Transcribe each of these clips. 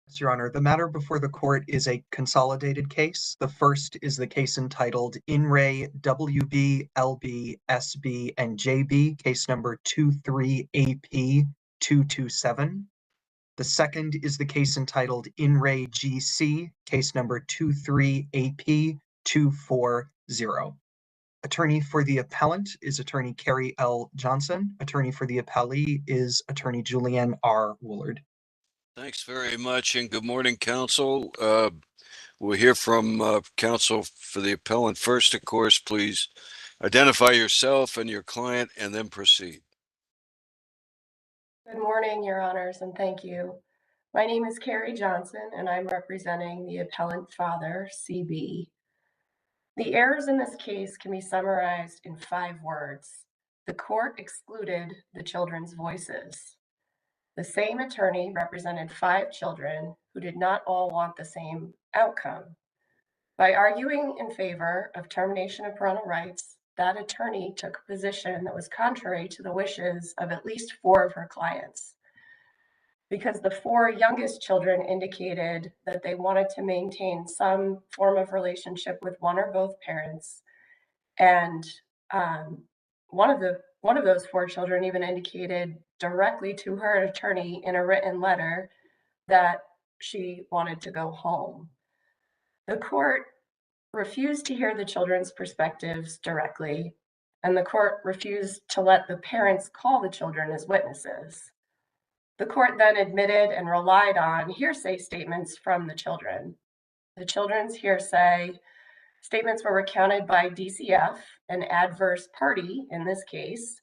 Yes, Your Honor, the matter before the court is a consolidated case. The first is the case entitled In Re WB, LB, SB, and JB, case number 23AP227. The second is the case entitled In Re GC, case number 23AP240. Attorney for the appellant is Attorney Carrie L. Johnson. Attorney for the appellee is Attorney Julianne R. Woolard. Thanks very much, and good morning, counsel. We'll hear from counsel for the appellant first, of course. Please identify yourself and your client and then proceed. Good morning, Your Honors, and thank you. My name is Carrie Johnson, and I'm representing the appellant father, CB. The errors in this case can be summarized in 5 words. The court excluded the children's voices. The same attorney represented 5 children who did not all want the same outcome. By arguing in favor of termination of parental rights, that attorney took a position that was contrary to the wishes of at least 4 of her clients. Because the 4 youngest children indicated that they wanted to maintain some form of relationship with one or both parents, and one of those 4 children even indicated directly to her attorney in a written letter that she wanted to go home. The court refused to hear the children's perspectives directly, and the court refused to let the parents call the children as witnesses. The court then admitted and relied on hearsay statements from the children. The children's hearsay statements were recounted by DCF, an adverse party in this case,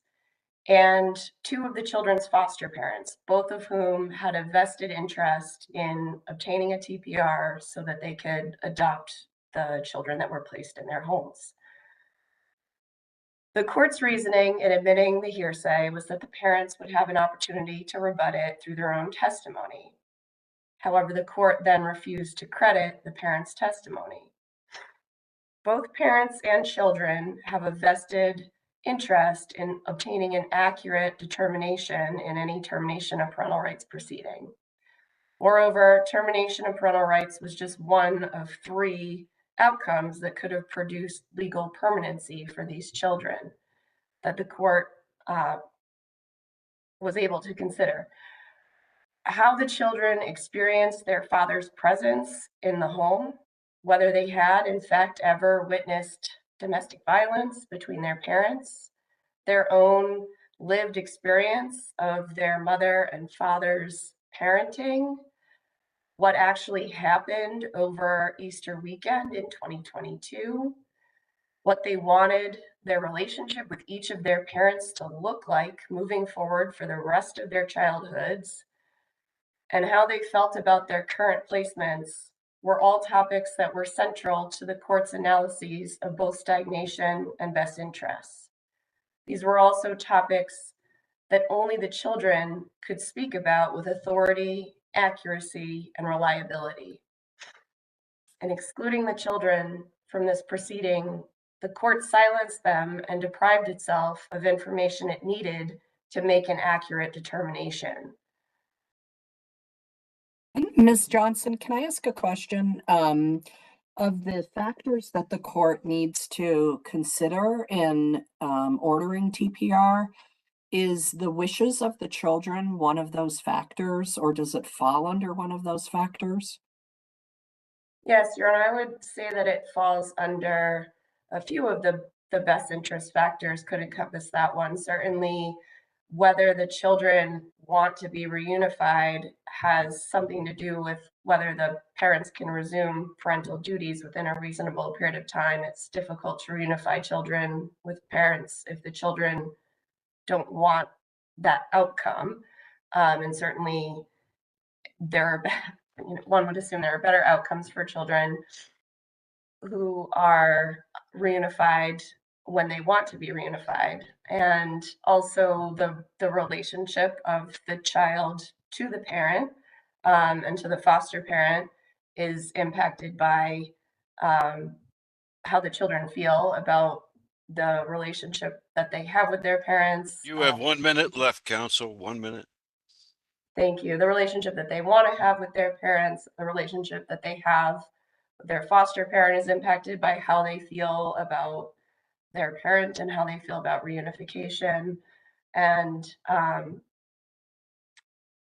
and 2 of the children's foster parents, both of whom had a vested interest in obtaining a TPR so that they could adopt the children that were placed in their homes. The court's reasoning in admitting the hearsay was that the parents would have an opportunity to rebut it through their own testimony. However, the court then refused to credit the parents' testimony. Both parents and children have a vested interest in obtaining an accurate determination in any termination of parental rights proceeding. Moreover, termination of parental rights was just one of 3 outcomes that could have produced legal permanency for these children that the court was able to consider. How the children experienced their father's presence in the home, whether they had in fact ever witnessed domestic violence between their parents, their own lived experience of their mother and father's parenting, what actually happened over Easter weekend in 2022, what they wanted their relationship with each of their parents to look like moving forward for the rest of their childhoods, and how they felt about their current placements were all topics that were central to the court's analyses of both stagnation and best interests. These were also topics that only the children could speak about with authority, accuracy, and reliability. In excluding the children from this proceeding, the court silenced them and deprived itself of information it needed to make an accurate determination. Ms. Johnson, can I ask a question? Of the factors that the court needs to consider in ordering TPR, is the wishes of the children one of those factors, or does it fall under one of those factors? Yes, Your Honor, I would say that it falls under a few of the best interest factors could encompass that one. Certainly, whether the children want to be reunified has something to do with whether the parents can resume parental duties within a reasonable period of time. It's difficult to reunify children with parents if the children don't want that outcome. And certainly one would assume there are better outcomes for children who are reunified when they want to be reunified, and also the relationship of the child to the parent and to the foster parent is impacted by how the children feel about the relationship that they have with their parents. You have 1 minute left, counsel. 1 minute. Thank you. The relationship that they want to have with their parents, the relationship that they have with their foster parent is impacted by how they feel about their parent and how they feel about reunification. And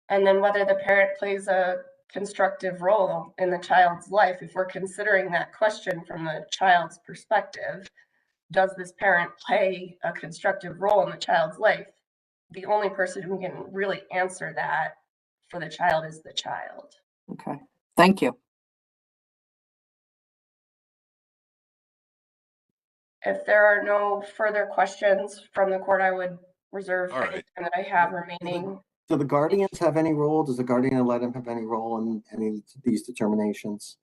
then whether the parent plays a constructive role in the child's life. If we're considering that question from the child's perspective, does this parent play a constructive role in the child's life? The only person who can really answer that for the child is the child. Okay, thank you. If there are no further questions from the court, I would reserve All any right. time that I have remaining. Do the guardians have any role? Does the guardian ad litem have any role in any of these determinations?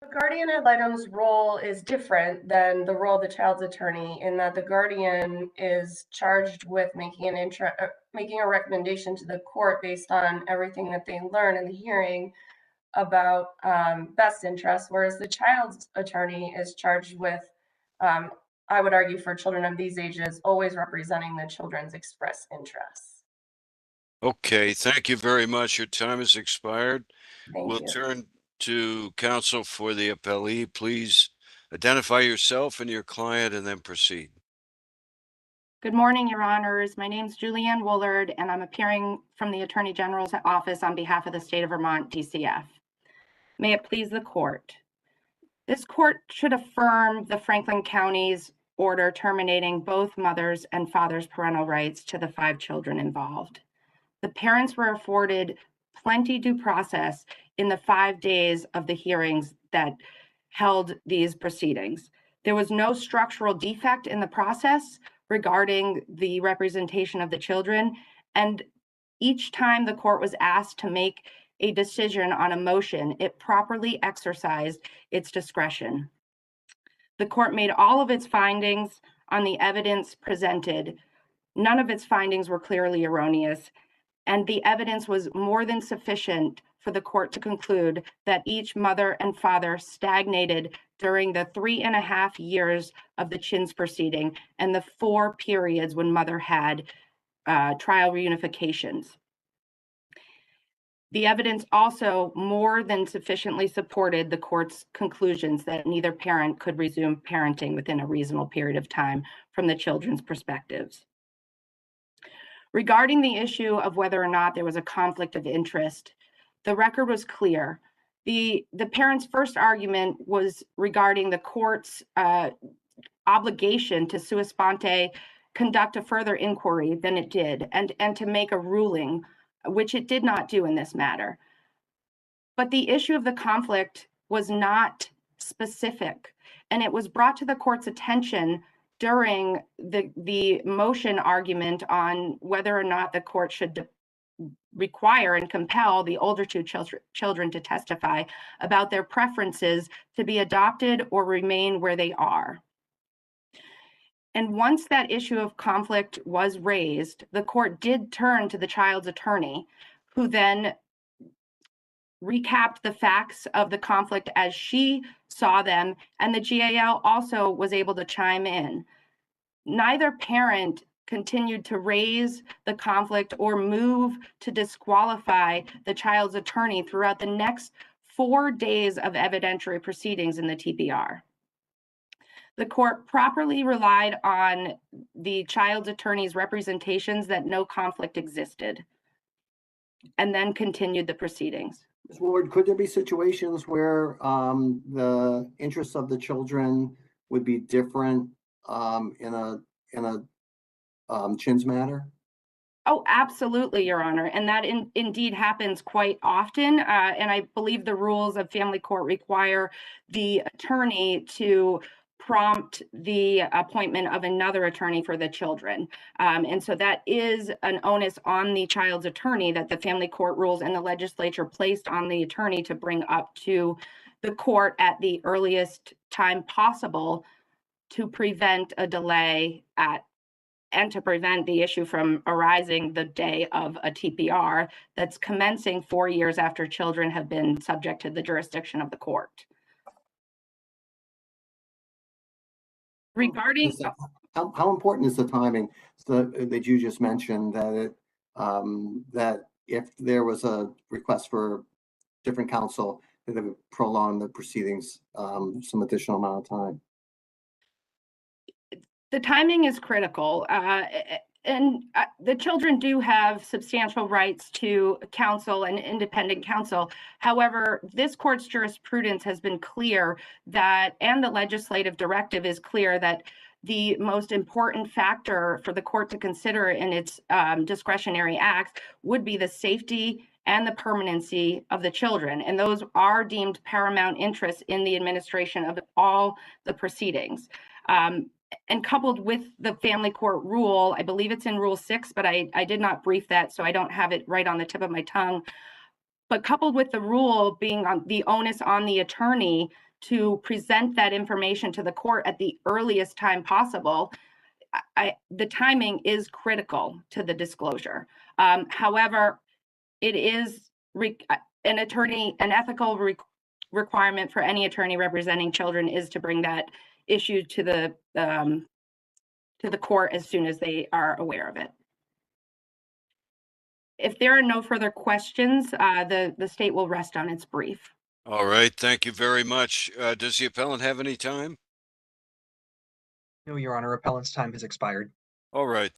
The guardian ad litem's role is different than the role of the child's attorney in that the guardian is charged with making a recommendation to the court based on everything that they learn in the hearing about best interest, whereas the child's attorney is charged with, I would argue for children of these ages, always representing the children's express interests. Okay, thank you very much. Your time has expired. Thank We'll you. turn to counsel for the appellee. Please identify yourself and your client and then proceed. Good morning, Your Honors. My name is Julianne Woolard, and I'm appearing from the Attorney General's office on behalf of the state of Vermont, DCF. May it please the court. This court should affirm the Franklin County's order terminating both mother's and father's parental rights to the 5 children involved. The parents were afforded plenty due process in the 5 days of the hearings that held these proceedings. There was no structural defect in the process regarding the representation of the children, and each time the court was asked to make a decision on a motion, it properly exercised its discretion. The court made all of its findings on the evidence presented. None of its findings were clearly erroneous, and the evidence was more than sufficient for the court to conclude that each mother and father stagnated during the 3.5 years of the Chins proceeding and the 4 periods when mother had trial reunifications. The evidence also more than sufficiently supported the court's conclusions that neither parent could resume parenting within a reasonable period of time from the children's perspectives. Regarding the issue of whether or not there was a conflict of interest, the record was clear. The parents' first argument was regarding the court's obligation to sua sponte conduct a further inquiry than it did and to make a ruling, which it did not do in this matter. But the issue of the conflict was not specific, and it was brought to the court's attention during the motion argument on whether or not the court should require and compel the older 2 children to testify about their preferences to be adopted or remain where they are. And once that issue of conflict was raised, the court did turn to the child's attorney, who then recapped the facts of the conflict as she saw them, and the GAL also was able to chime in. Neither parent continued to raise the conflict or move to disqualify the child's attorney throughout the next 4 days of evidentiary proceedings in the TPR. The court properly relied on the child's attorney's representations that no conflict existed, and then continued the proceedings. Ms. Woolard, could there be situations where the interests of the children would be different in a Chins matter? Oh, absolutely, Your Honor. And that indeed happens quite often. And I believe the rules of family court require the attorney to prompt the appointment of another attorney for the children. And so that is an onus on the child's attorney that the family court rules and the legislature placed on the attorney to bring up to the court at the earliest time possible to prevent a delay and to prevent the issue from arising the day of a TPR that's commencing 4 years after children have been subject to the jurisdiction of the court. Regarding How important is the timing that you just mentioned, that that if there was a request for different counsel, that it would prolong the proceedings some additional amount of time. The timing is critical, and the children do have substantial rights to counsel and independent counsel. However, this court's jurisprudence has been clear that, and the legislative directive is clear, that the most important factor for the court to consider in its discretionary acts would be the safety and the permanency of the children. And those are deemed paramount interests in the administration of all the proceedings. And coupled with the family court rule, I believe it's in Rule 6, but I did not brief that, so I don't have it right on the tip of my tongue. But coupled with the rule being on the onus on the attorney to present that information to the court at the earliest time possible, the timing is critical to the disclosure. However, it is an ethical requirement for any attorney representing children is to bring that issue to the court as soon as they are aware of it. If there are no further questions, the state will rest on its brief. All right, thank you very much. Does the appellant have any time? No, Your Honor, appellant's time has expired. All right,